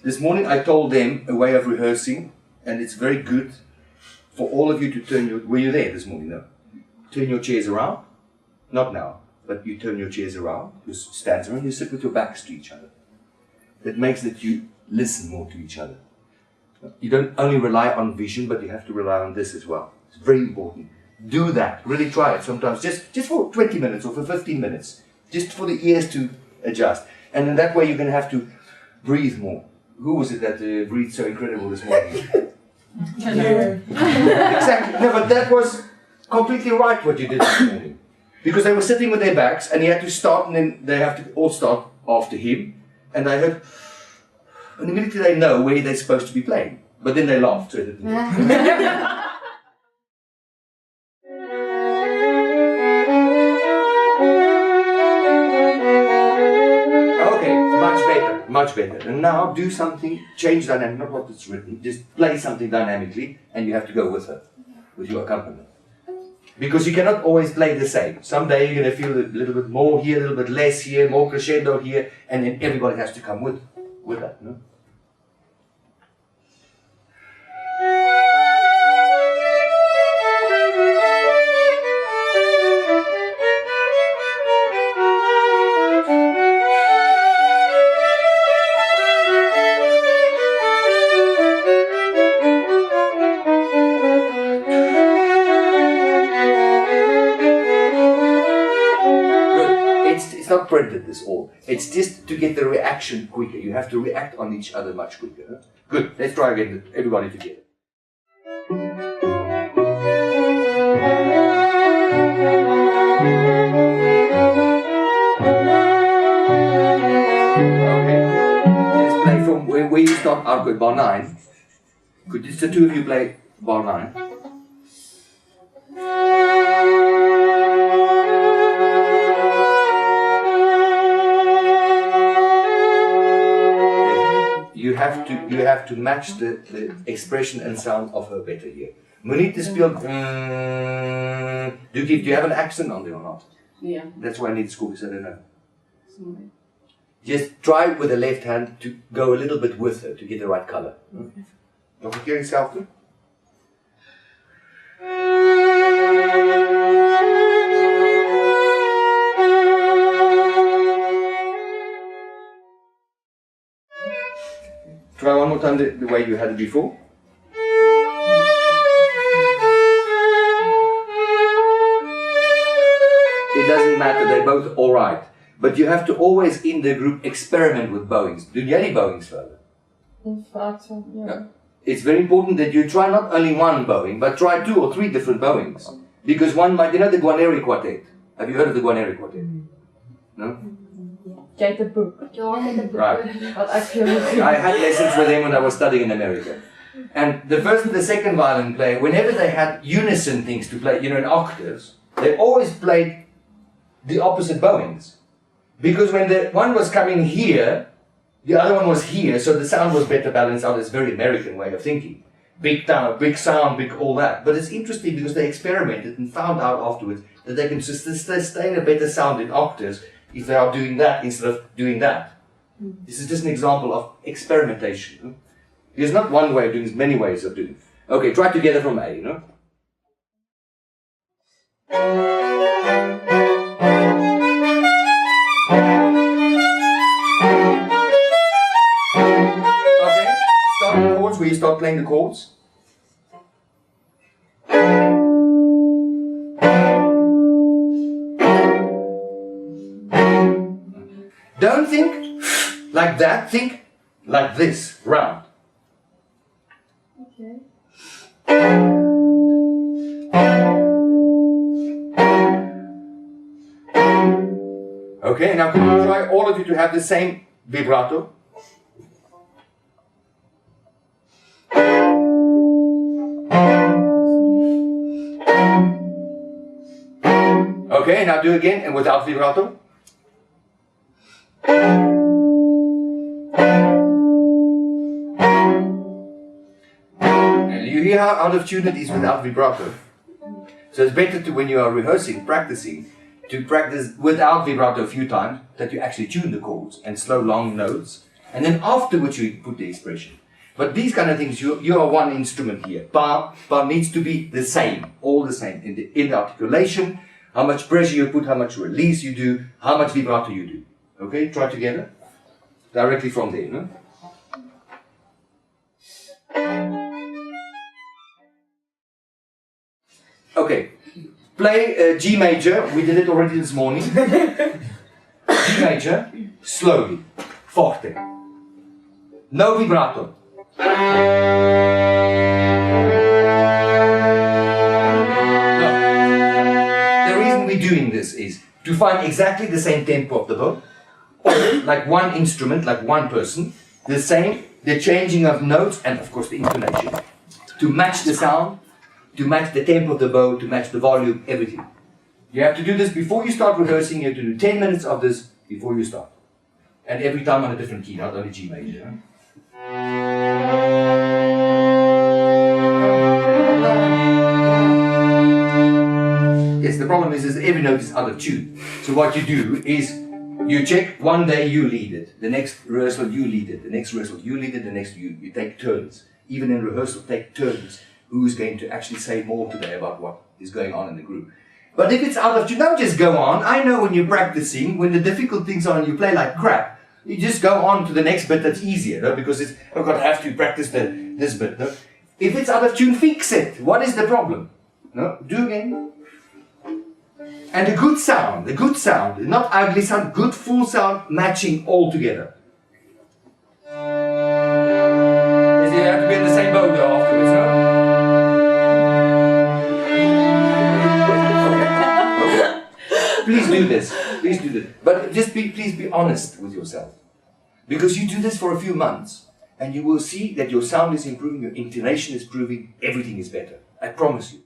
This morning I told them a way of rehearsing, and it's very good for all of you to turn your... Were you there this morning? No. Turn your chairs around. Not now, but you turn your chairs around. You stand around, you sit with your backs to each other. That makes that you listen more to each other. You don't only rely on vision, but you have to rely on this as well. It's very important. Do that. Really try it sometimes. Just for 20 minutes or for 15 minutes. Just for the ears to adjust. And in that way you're going to have to breathe more. Who was it that breathed so incredible this morning? Cello. Exactly. No, but that was completely right what you did this morning. Because they were sitting with their backs and he had to start and then they have to all start after him. And I heard, and immediately they know where they're supposed to be playing. But then they laughed. So it much better. And now do something, change dynamic, not what it's written, just play something dynamically and you have to go with her, with your accompaniment. Because you cannot always play the same. Someday you're going to feel a little bit more here, a little bit less here, more crescendo here, and then everybody has to come with that. No? Printed this all. It's just to get the reaction quicker. You have to react on each other much quicker. Huh? Good. Let's try again. Everybody together. Okay. Let's play from where you start out with bar 9. Could just the two of you play bar 9? You have to match the expression and sound of her better here. Moenie te speel. Do you have an accent on there or not? Yeah. That's why I need school because I don't know. Sorry. Just try with the left hand to go a little bit with her to get the right color. Okay. Nog 'n keer dieselfde. Try one more time the way you had it before. It doesn't matter, they're both alright. But you have to always in the group experiment with bowings. Doen jy die bowings verder? Yeah. It's very important that you try not only one bowing, but try 2 or 3 different bowings. Because one might, you know the Guarneri Quartet? Have you heard of the Guarneri Quartet? No? Jy het 'n boek. Ja, ek het 'n boek. Right. Wat ek vir I had lessons with them when I was studying in America. And the first and the second violin player, whenever they had unison things to play, you know, in octaves, they always played the opposite bowings. Because when the one was coming here, the other one was here, so the sound was better balanced out. It's a very American way of thinking. Big tone, big sound, big all that. But it's interesting because they experimented and found out afterwards that they can sustain a better sound in octaves if they are doing that instead of doing that. This is just an example of experimentation. There's not one way of doing it, there's many ways of doing it. Okay, try together from A, you know? Okay, start the chords where you start playing the chords. Don't think like that, think like this, round. Okay. Okay, now can you try all of you to have the same vibrato? Okay, now do again and without vibrato. And you hear how out of tune it is without vibrato. So it's better to, when you are rehearsing, practicing, to practice without vibrato a few times, that you actually tune the chords and slow long notes, And then afterwards you put the expression. But these kind of things, you are one instrument here. Bar needs to be the same, all the same. In the articulation, how much pressure you put, how much release you do, how much vibrato you do. Okay, try together. Directly from there, no? Okay, play G major. We did it already this morning. G major, slowly, forte. No vibrato. No. The reason we're doing this is to find exactly the same tempo of the bow, or like one instrument, like one person, the same, the changing of notes, and of course the intonation, to match the sound, to match the tempo of the bow, to match the volume, everything. You have to do this before you start rehearsing. You have to do 10 minutes of this before you start, and every time on a different key, not only G major. Huh? Yes, the problem is every note is out of tune. So what you do is you check, one day you lead it, the next rehearsal you lead it, the next rehearsal you lead it, the next you take turns. Even in rehearsal, take turns. Who's going to actually say more today about what is going on in the group? But if it's out of tune, don't just go on. I know when you're practicing, when the difficult things are and you play like crap, you just go on to the next bit that's easier, no? Because it's, oh God, I have to practice this bit. No? If it's out of tune, fix it. What is the problem? No? Do again. And a good sound, not ugly sound, good full sound, matching all together. You have to be in the same boat though afterwards, no? Please do this. Please do this. But just please be honest with yourself. Because you do this for a few months and you will see that your sound is improving, your intonation is improving, everything is better. I promise you.